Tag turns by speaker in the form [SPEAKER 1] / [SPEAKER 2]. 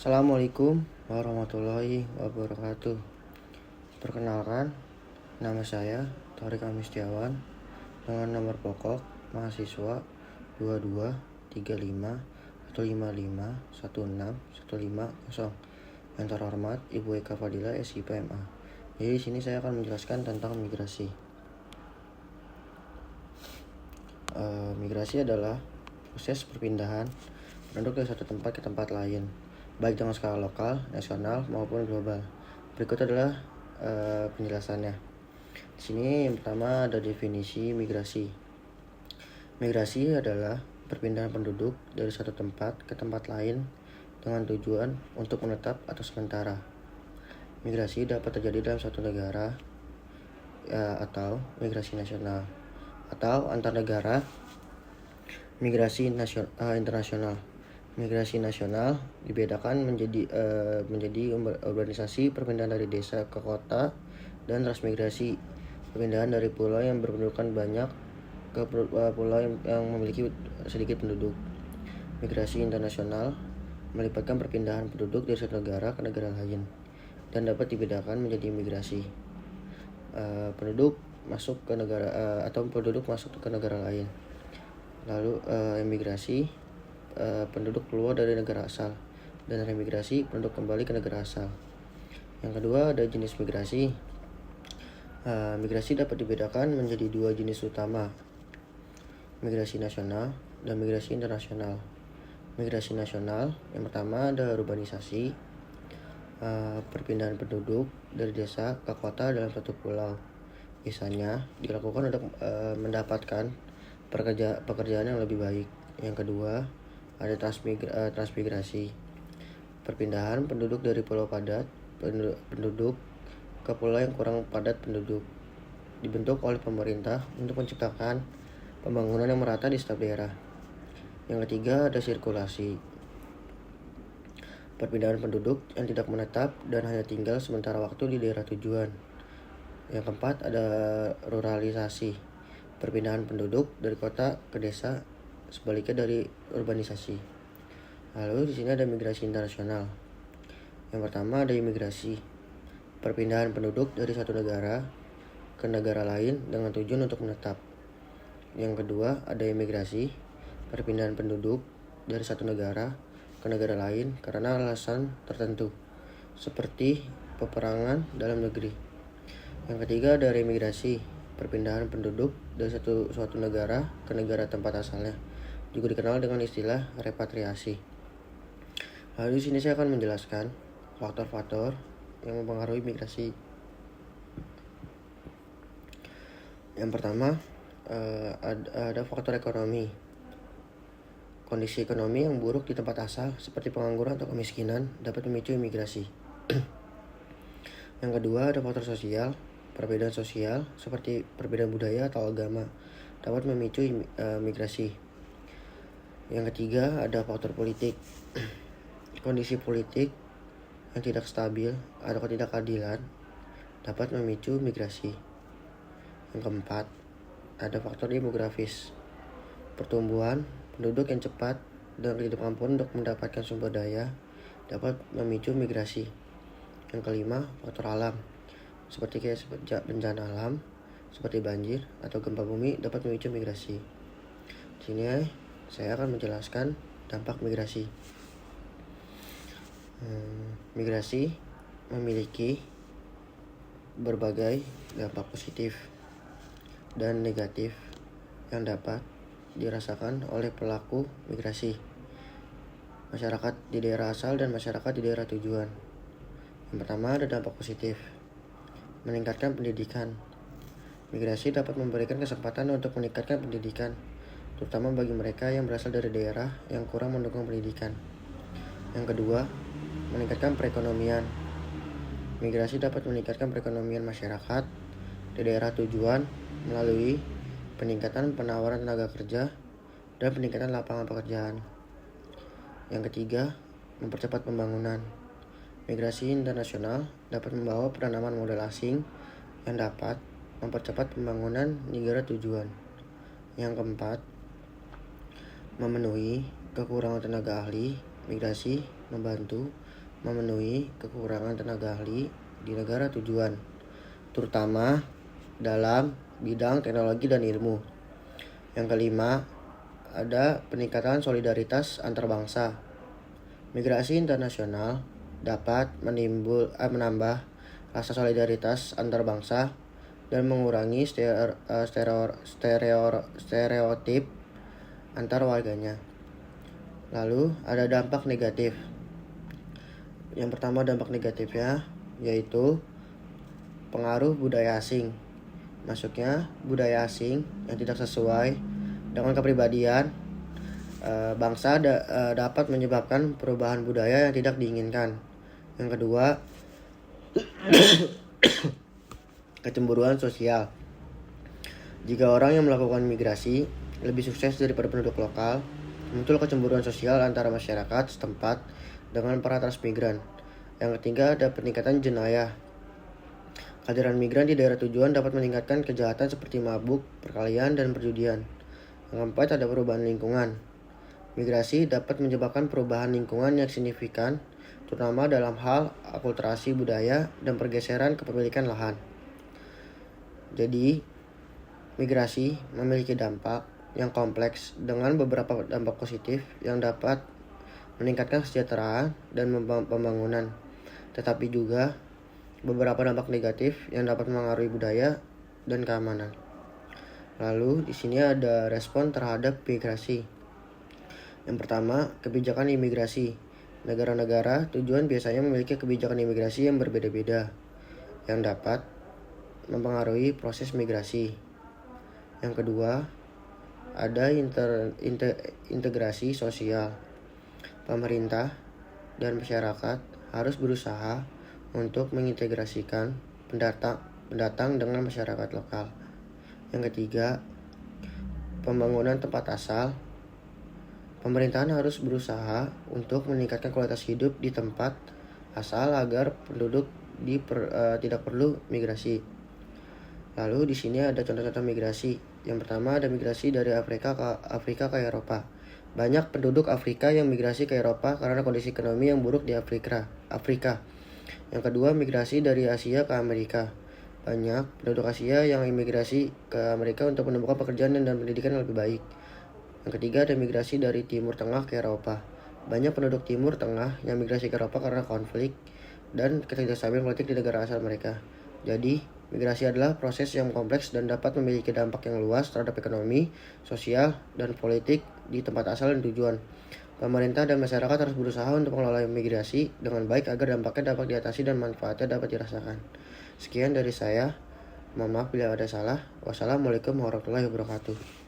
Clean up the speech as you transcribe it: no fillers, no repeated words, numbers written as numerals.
[SPEAKER 1] Assalamualaikum warahmatullahi wabarakatuh. Perkenalkan, nama saya Thorik Amistiawan dengan nomor pokok mahasiswa 223515516150 yang terhormat Ibu Eka Fadila SIPMA. Jadi di sini saya akan menjelaskan tentang migrasi. Migrasi adalah proses perpindahan penduduk dari satu tempat ke tempat lain, baik dengan skala lokal, nasional, maupun global. Berikut adalah penjelasannya. Di sini yang pertama ada definisi migrasi. Migrasi adalah perpindahan penduduk dari satu tempat ke tempat lain dengan tujuan untuk menetap atau sementara. Migrasi dapat terjadi dalam suatu negara atau migrasi nasional, atau antar negara migrasi internasional. Migrasi nasional dibedakan menjadi urbanisasi, perpindahan dari desa ke kota, dan transmigrasi, perpindahan dari pulau yang berpendudukan banyak ke pulau yang memiliki sedikit penduduk. Migrasi internasional melibatkan perpindahan penduduk dari satu negara ke negara lain dan dapat dibedakan menjadi migrasi penduduk masuk ke negara atau penduduk masuk ke negara lain. Lalu emigrasi penduduk keluar dari negara asal, dan remigrasi penduduk kembali ke negara asal. Yang kedua ada jenis migrasi. Migrasi dapat dibedakan menjadi dua jenis utama, migrasi nasional dan migrasi internasional. Migrasi nasional yang pertama ada urbanisasi, perpindahan penduduk dari desa ke kota dalam satu pulau. Biasanya dilakukan untuk mendapatkan pekerjaan yang lebih baik. Yang kedua ada transmigrasi, perpindahan penduduk dari pulau padat penduduk ke pulau yang kurang padat penduduk, dibentuk oleh pemerintah untuk menciptakan pembangunan yang merata di setiap daerah. Yang ketiga ada sirkulasi, perpindahan penduduk yang tidak menetap dan hanya tinggal sementara waktu di daerah tujuan. Yang keempat ada ruralisasi, perpindahan penduduk dari kota ke desa, sebaliknya dari urbanisasi. Lalu di sini ada migrasi internasional. Yang pertama ada imigrasi, perpindahan penduduk dari satu negara ke negara lain dengan tujuan untuk menetap. Yang kedua ada imigrasi, perpindahan penduduk dari satu negara ke negara lain karena alasan tertentu, seperti peperangan dalam negeri. Yang ketiga ada remigrasi, perpindahan penduduk dari suatu negara ke negara tempat asalnya, juga dikenal dengan istilah repatriasi. Lalu di sini saya akan menjelaskan faktor-faktor yang mempengaruhi migrasi. Yang pertama ada faktor ekonomi. Kondisi ekonomi yang buruk di tempat asal seperti pengangguran atau kemiskinan dapat memicu imigrasi. Yang kedua ada faktor sosial. Perbedaan sosial seperti perbedaan budaya atau agama dapat memicu migrasi. Yang ketiga ada faktor politik. Kondisi politik yang tidak stabil atau ketidakadilan dapat memicu migrasi. Yang keempat ada faktor demografis. Pertumbuhan penduduk yang cepat dan ketidakmampuan untuk mendapatkan sumber daya dapat memicu migrasi. Yang kelima faktor alam, seperti bencana alam seperti banjir atau gempa bumi dapat memicu migrasi. Di sini saya akan menjelaskan dampak migrasi. Migrasi memiliki berbagai dampak positif dan negatif yang dapat dirasakan oleh pelaku migrasi, masyarakat di daerah asal dan masyarakat di daerah tujuan. Yang pertama ada dampak positif, meningkatkan pendidikan. Migrasi dapat memberikan kesempatan untuk meningkatkan pendidikan, terutama bagi mereka yang berasal dari daerah yang kurang mendukung pendidikan. Yang kedua, meningkatkan perekonomian. Migrasi dapat meningkatkan perekonomian masyarakat di daerah tujuan melalui peningkatan penawaran tenaga kerja dan peningkatan lapangan pekerjaan. Yang ketiga, mempercepat pembangunan. Migrasi internasional dapat membawa penanaman modal asing yang dapat mempercepat pembangunan negara tujuan. Yang keempat, memenuhi kekurangan tenaga ahli. Migrasi membantu memenuhi kekurangan tenaga ahli di negara tujuan, terutama dalam bidang teknologi dan ilmu. Yang kelima, ada peningkatan solidaritas antar bangsa. Migrasi internasional dapat menambah rasa solidaritas antar bangsa dan mengurangi stereotip antar warganya. Lalu ada dampak negatif. Yang pertama dampak negatifnya yaitu pengaruh budaya asing. Masuknya budaya asing yang tidak sesuai dengan kepribadian bangsa dapat menyebabkan perubahan budaya yang tidak diinginkan. Yang kedua, kecemburuan sosial. Jika orang yang melakukan migrasi lebih sukses daripada penduduk lokal, muncul kecemburuan sosial antara masyarakat setempat dengan para transmigran. Yang ketiga, ada peningkatan jenayah. Kehadiran migran di daerah tujuan dapat meningkatkan kejahatan seperti mabuk, perkelahian, dan perjudian. Yang keempat, ada perubahan lingkungan. Migrasi dapat menyebabkan perubahan lingkungan yang signifikan, terutama dalam hal akulturasi budaya dan pergeseran kepemilikan lahan. Jadi, migrasi memiliki dampak yang kompleks dengan beberapa dampak positif yang dapat meningkatkan kesejahteraan dan pembangunan, tetapi juga beberapa dampak negatif yang dapat mengaruhi budaya dan keamanan. Lalu di sini ada respon terhadap migrasi. Yang pertama, kebijakan imigrasi. Negara-negara tujuan biasanya memiliki kebijakan imigrasi yang berbeda-beda yang dapat mempengaruhi proses migrasi. Yang kedua, ada integrasi sosial. Pemerintah dan masyarakat harus berusaha untuk mengintegrasikan pendatang dengan masyarakat lokal. Yang ketiga, pembangunan tempat asal. Pemerintahan harus berusaha untuk meningkatkan kualitas hidup di tempat asal agar penduduk tidak perlu migrasi. Lalu di sini ada contoh-contoh migrasi. Yang pertama ada migrasi dari Afrika ke Eropa. Banyak penduduk Afrika yang migrasi ke Eropa karena kondisi ekonomi yang buruk di Afrika. Yang kedua, migrasi dari Asia ke Amerika. Banyak penduduk Asia yang imigrasi ke Amerika untuk menemukan pekerjaan dan pendidikan yang lebih baik. Yang ketiga, ada migrasi dari Timur Tengah ke Eropa. Banyak penduduk Timur Tengah yang migrasi ke Eropa karena konflik dan ketidakstabilan politik di negara asal mereka. Jadi, migrasi adalah proses yang kompleks dan dapat memiliki dampak yang luas terhadap ekonomi, sosial, dan politik di tempat asal dan tujuan. Pemerintah dan masyarakat harus berusaha untuk mengelola migrasi dengan baik agar dampaknya dapat diatasi dan manfaatnya dapat dirasakan. Sekian dari saya. Mohon maaf bila ada salah. Wassalamualaikum warahmatullahi wabarakatuh.